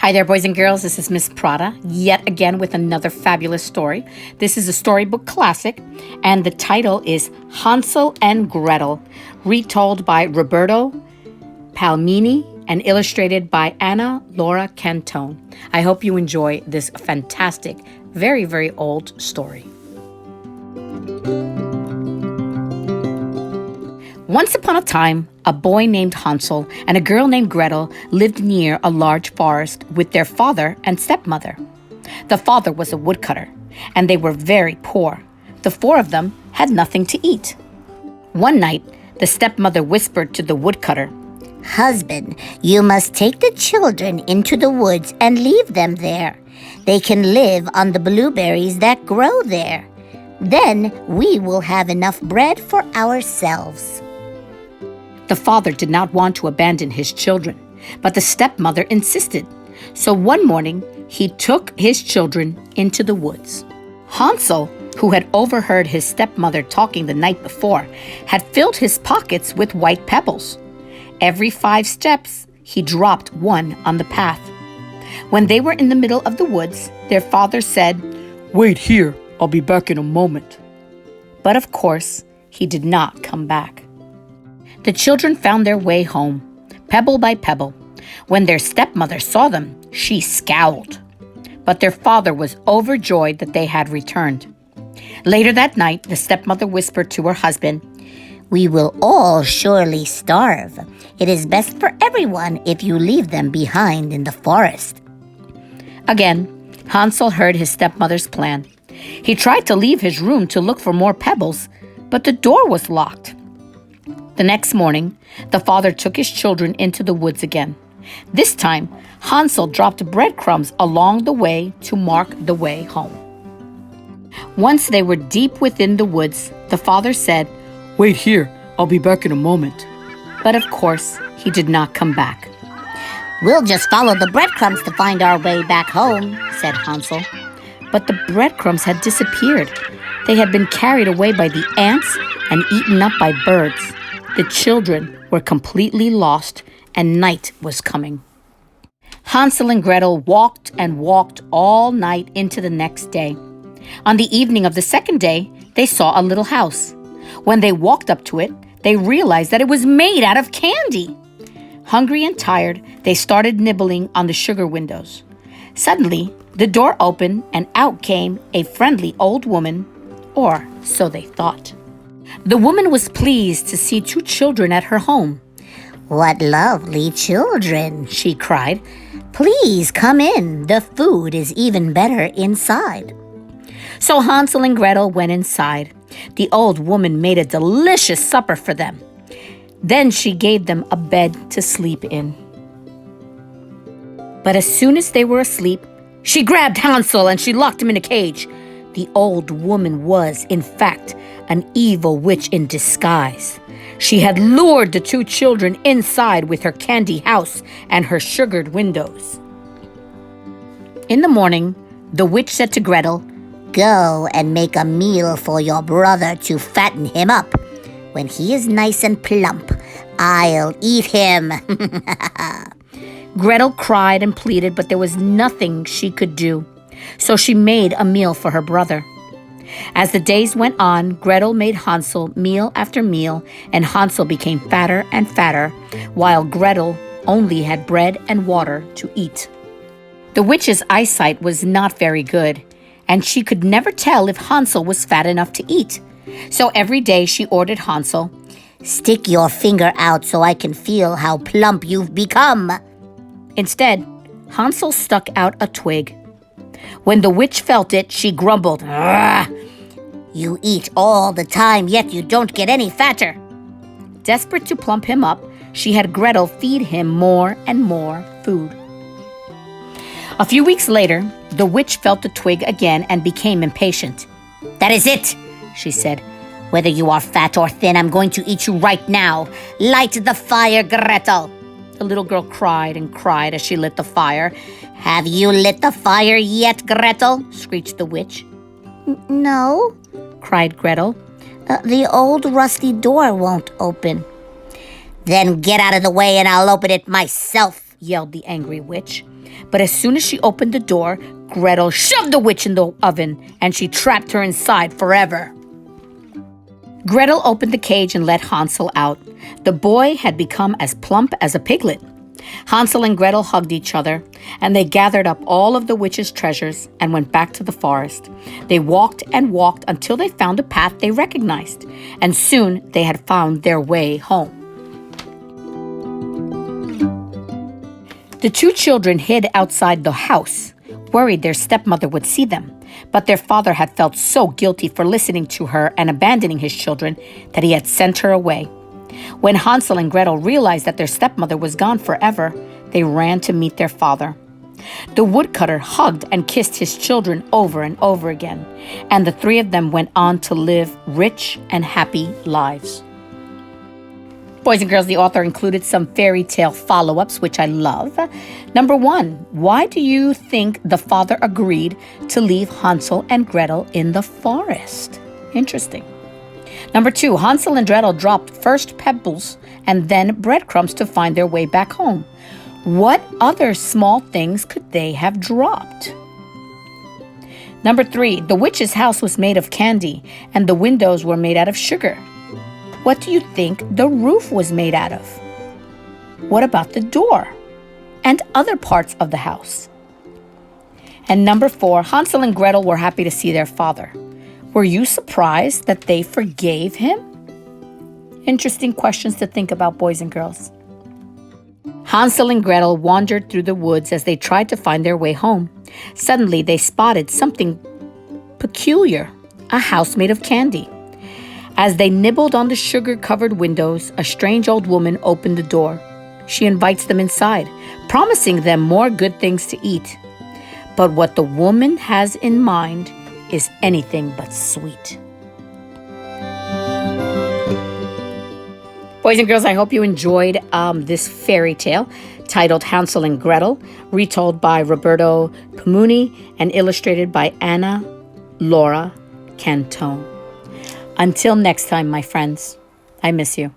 Hi there, boys and girls. This is Miss Prada, yet again with another fabulous story. This is a storybook classic, and the title is Hansel and Gretel, retold by Roberto, Piumini, and illustrated by Anna Laura Cantone. I hope you enjoy this fantastic, very, very old story. Once upon a time, a boy named Hansel and a girl named Gretel lived near a large forest with their father and stepmother. The father was a woodcutter, and they were very poor. The four of them had nothing to eat. One night, the stepmother whispered to the woodcutter, "Husband, you must take the children into the woods and leave them there. They can live on the blueberries that grow there. Then we will have enough bread for ourselves." The father did not want to abandon his children, but the stepmother insisted. So one morning, he took his children into the woods. Hansel, who had overheard his stepmother talking the night before, had filled his pockets with white pebbles. Every 5 steps, he dropped one on the path. When they were in the middle of the woods, their father said, "Wait here, I'll be back in a moment." But of course, he did not come back. The children found their way home, pebble by pebble. When their stepmother saw them, she scowled. But their father was overjoyed that they had returned. Later that night, the stepmother whispered to her husband, "We will all surely starve. It is best for everyone if you leave them behind in the forest." Again, Hansel heard his stepmother's plan. He tried to leave his room to look for more pebbles, but the door was locked. The next morning, the father took his children into the woods again. This time, Hansel dropped breadcrumbs along the way to mark the way home. Once they were deep within the woods, the father said, "Wait here, I'll be back in a moment." But of course, he did not come back. "We'll just follow the breadcrumbs to find our way back home," said Hansel. But the breadcrumbs had disappeared. They had been carried away by the ants and eaten up by birds. The children were completely lost, and night was coming. Hansel and Gretel walked and walked all night into the next day. On the evening of the second day, they saw a little house. When they walked up to it, they realized that it was made out of candy. Hungry and tired, they started nibbling on the sugar windows. Suddenly, the door opened and out came a friendly old woman, or so they thought. The woman was pleased to see 2 children at her home. "What lovely children," she cried. "Please come in. The food is even better inside." So Hansel and Gretel went inside. The old woman made a delicious supper for them. Then she gave them a bed to sleep in. But as soon as they were asleep, she grabbed Hansel and she locked him in a cage. The old woman was, in fact, an evil witch in disguise. She had lured the 2 children inside with her candy house and her sugared windows. In the morning, the witch said to Gretel, "Go and make a meal for your brother to fatten him up. When he is nice and plump, I'll eat him." Gretel cried and pleaded, but there was nothing she could do. So she made a meal for her brother. As the days went on, Gretel made Hansel meal after meal, and Hansel became fatter and fatter, while Gretel only had bread and water to eat. The witch's eyesight was not very good, and she could never tell if Hansel was fat enough to eat. So every day she ordered Hansel, "Stick your finger out so I can feel how plump you've become." Instead, Hansel stuck out a twig. When the witch felt it, she grumbled, "Ugh! "You eat all the time, yet you don't get any fatter." Desperate to plump him up, she had Gretel feed him more and more food. A few weeks later, the witch felt the twig again and became impatient. "That is it," she said. "Whether you are fat or thin, I'm going to eat you right now. Light the fire, Gretel." The little girl cried and cried as she lit the fire. "Have you lit the fire yet, Gretel?" screeched the witch. "No," cried Gretel. The old rusty door won't open." "Then get out of the way and I'll open it myself," yelled the angry witch. But as soon as she opened the door, Gretel shoved the witch in the oven, and she trapped her inside forever. Gretel opened the cage and let Hansel out. The boy had become as plump as a piglet. Hansel and Gretel hugged each other, and they gathered up all of the witch's treasures and went back to the forest. They walked and walked until they found a path they recognized, and soon they had found their way home. The two children hid outside the house, worried their stepmother would see them, but their father had felt so guilty for listening to her and abandoning his children that he had sent her away. When Hansel and Gretel realized that their stepmother was gone forever, they ran to meet their father. The woodcutter hugged and kissed his children over and over again, and the three of them went on to live rich and happy lives. Boys and girls, the author included some fairy tale follow-ups, which I love. Number 1, why do you think the father agreed to leave Hansel and Gretel in the forest? Interesting. Number 2, Hansel and Gretel dropped first pebbles and then breadcrumbs to find their way back home. What other small things could they have dropped? Number 3, the witch's house was made of candy and the windows were made out of sugar. What do you think the roof was made out of? What about the door and other parts of the house? And number 4, Hansel and Gretel were happy to see their father. Were you surprised that they forgave him? Interesting questions to think about, boys and girls. Hansel and Gretel wandered through the woods as they tried to find their way home. Suddenly, they spotted something peculiar, a house made of candy. As they nibbled on the sugar-covered windows, a strange old woman opened the door. She invites them inside, promising them more good things to eat. But what the woman has in mind is anything but sweet. Boys and girls, I hope you enjoyed this fairy tale titled Hansel and Gretel, retold by Roberto Piumini and illustrated by Anna Laura Cantone. Until next time, my friends, I miss you.